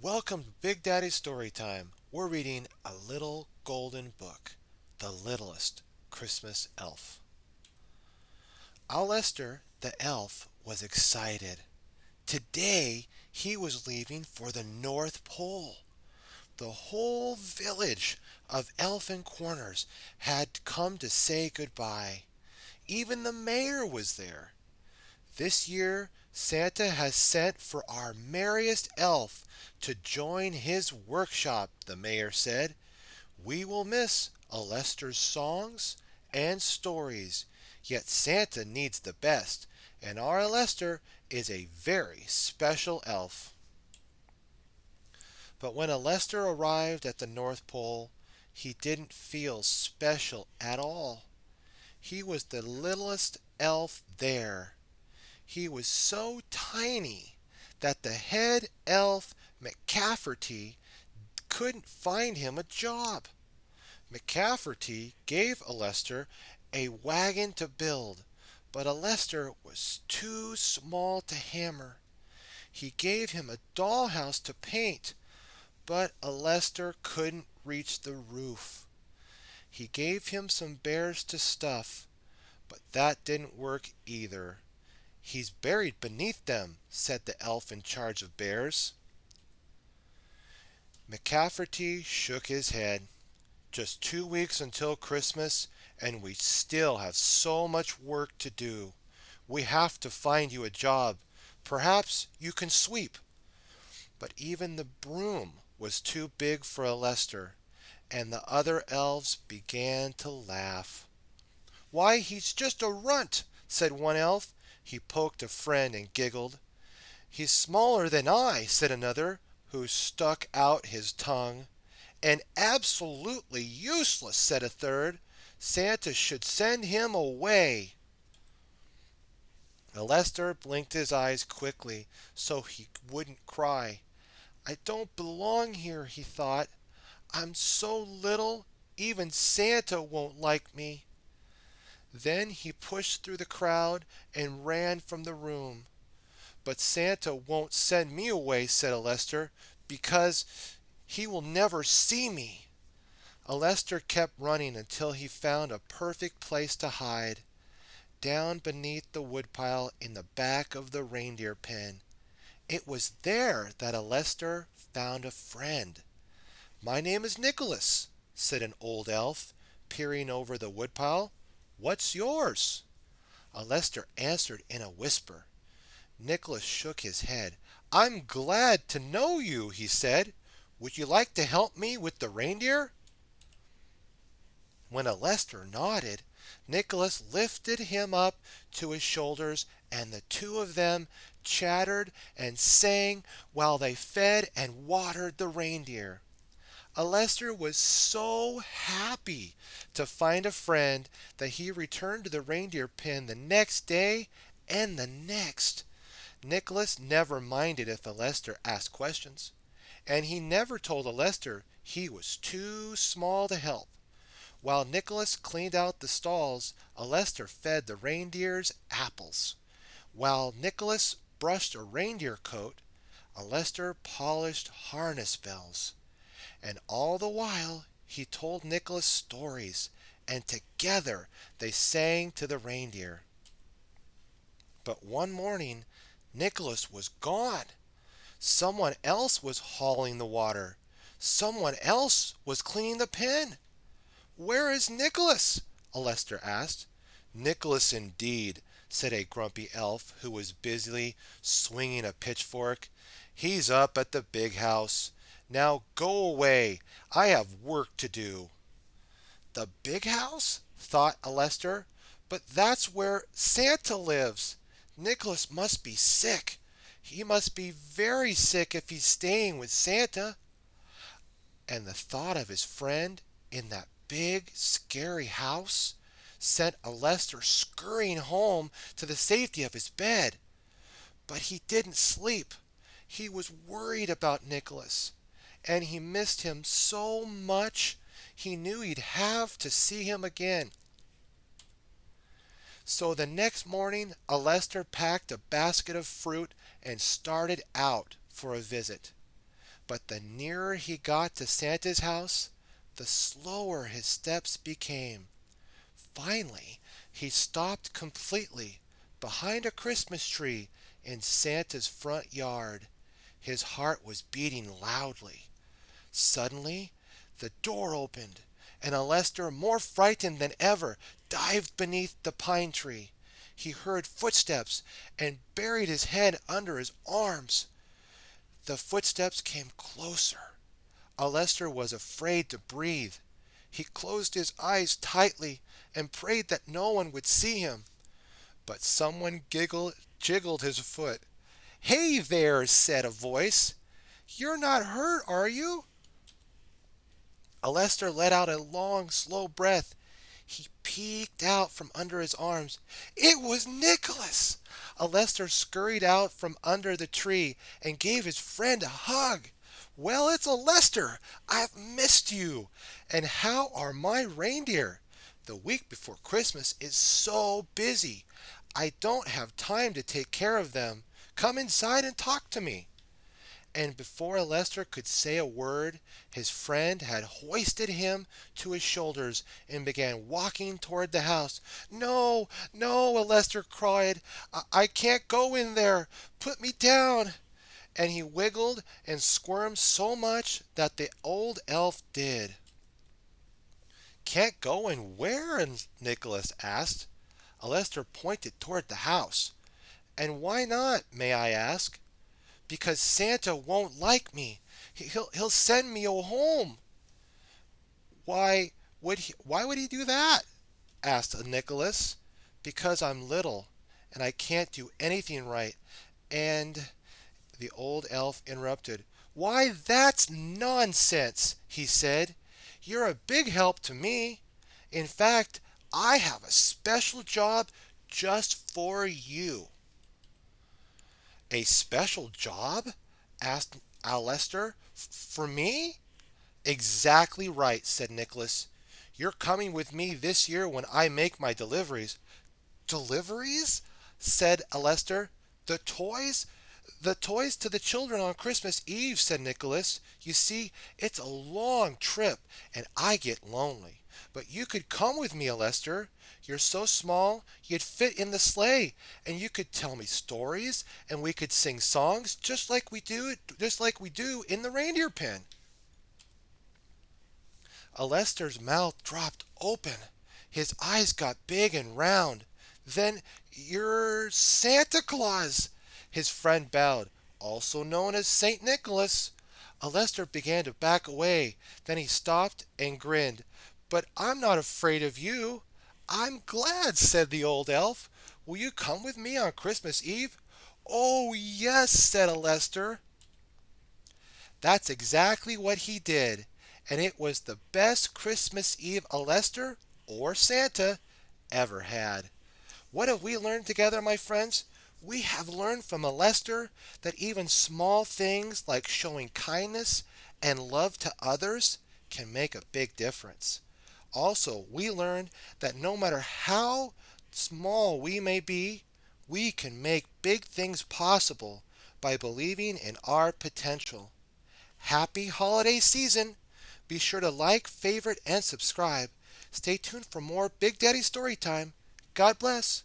Welcome to Big Daddy's Story Time. We're reading A Little Golden Book, The Littlest Christmas Elf. Alester the elf was excited. Today he was leaving for the North Pole. The whole village of Elfin Corners had come to say goodbye. Even the mayor was there. This year, Santa has sent for our merriest elf to join his workshop, the mayor said. We will miss Alester's songs and stories, yet Santa needs the best, and our Alester is a very special elf. But when Alester arrived at the North Pole, he didn't feel special at all. He was the littlest elf there. He was so tiny that the head elf McCafferty couldn't find him a job. McCafferty gave Alester a wagon to build, but Alester was too small to hammer. He gave him a dollhouse to paint, but Alester couldn't reach the roof. He gave him some bears to stuff, but that didn't work either. He's buried beneath them, said the elf in charge of bears. McCafferty shook his head. Just 2 weeks until Christmas, and we still have so much work to do. We have to find you a job. Perhaps you can sweep. But even the broom was too big for Alester, and the other elves began to laugh. Why, he's just a runt, said one elf. He poked a friend and giggled. He's smaller than I, said another, who stuck out his tongue. And absolutely useless, said a third. Santa should send him away. Alester blinked his eyes quickly so he wouldn't cry. I don't belong here, he thought. I'm so little, even Santa won't like me. Then he pushed through the crowd and ran from the room. But Santa won't send me away, said Alester, because he will never see me. Alester kept running until he found a perfect place to hide, down beneath the woodpile in the back of the reindeer pen. It was there that Alester found a friend. My name is Nicholas, said an old elf, peering over the woodpile. What's yours? Alester answered in a whisper. Nicholas shook his head. I'm glad to know you, he said. Would you like to help me with the reindeer? When Alester nodded, Nicholas lifted him up to his shoulders, and the two of them chattered and sang while they fed and watered the reindeer. Alester was so happy to find a friend that he returned to the reindeer pen the next day and the next. Nicholas never minded if Alester asked questions, and he never told Alester he was too small to help. While Nicholas cleaned out the stalls, Alester fed the reindeers apples. While Nicholas brushed a reindeer coat, Alester polished harness bells. And all the while he told Nicholas stories, and together they sang to the reindeer. But one morning, Nicholas was gone. Someone else was hauling the water. Someone else was cleaning the pen. Where is Nicholas? Alester asked. Nicholas indeed, said a grumpy elf who was busily swinging a pitchfork. He's up at the big house. Now go away. I have work to do. The big house? Thought Alester. But that's where Santa lives. Nicholas must be sick. He must be very sick if he's staying with Santa. And the thought of his friend in that big, scary house sent Alester scurrying home to the safety of his bed. But he didn't sleep. He was worried about Nicholas, and he missed him so much he knew he'd have to see him again. So the next morning, Alester packed a basket of fruit and started out for a visit. But the nearer he got to Santa's house, the slower his steps became. Finally, he stopped completely behind a Christmas tree in Santa's front yard. His heart was beating loudly. Suddenly, the door opened, and Alester, more frightened than ever, dived beneath the pine tree. He heard footsteps and buried his head under his arms. The footsteps came closer. Alester was afraid to breathe. He closed his eyes tightly and prayed that no one would see him. But someone jiggled his foot. "Hey there," said a voice. "You're not hurt, are you?" Alester let out a long, slow breath. He peeked out from under his arms. It was Nicholas! Alester scurried out from under the tree and gave his friend a hug. "Well, it's Alester! I've missed you! And how are my reindeer? The week before Christmas is so busy. I don't have time to take care of them. Come inside and talk to me." And before Alester could say a word, his friend had hoisted him to his shoulders and began walking toward the house. "No, no," Alester cried. I can't go in there. Put me down." And he wiggled and squirmed so much that the old elf did. "Can't go in where?" Nicholas asked. Alester pointed toward the house. "And why not, may I ask?" "Because Santa won't like me. He'll send me home." Why would he do that?" asked Nicholas. "Because I'm little, and I can't do anything right, and—" The old elf interrupted. "Why, that's nonsense," he said. "You're a big help to me. In fact, I have a special job just for you." "A special job?" asked Alester. "For me?" "Exactly right," said Nicholas. "You're coming with me this year when I make my deliveries." "Deliveries?" said Alester. "The toys?" "The toys to the children on Christmas Eve," said Nicholas. "You see, it's a long trip, and I get lonely. But you could come with me, Alester. You're so small you'd fit in the sleigh, and you could tell me stories, and we could sing songs just like we do in the reindeer pen." Alester's mouth dropped open. His eyes got big and round. "Then you're Santa Claus!" His friend bowed. "Also known as St. Nicholas." Alester began to back away. Then he stopped and grinned. "But I'm not afraid of you." "I'm glad," said the old elf. "Will you come with me on Christmas Eve?" "Oh, yes," said Alester. That's exactly what he did, and it was the best Christmas Eve Alester, or Santa, ever had. What have we learned together, my friends? We have learned from Alester that even small things like showing kindness and love to others can make a big difference. Also, we learned that no matter how small we may be, we can make big things possible by believing in our potential. Happy holiday season! Be sure to like, favorite, and subscribe. Stay tuned for more Big Daddy Storytime. God bless.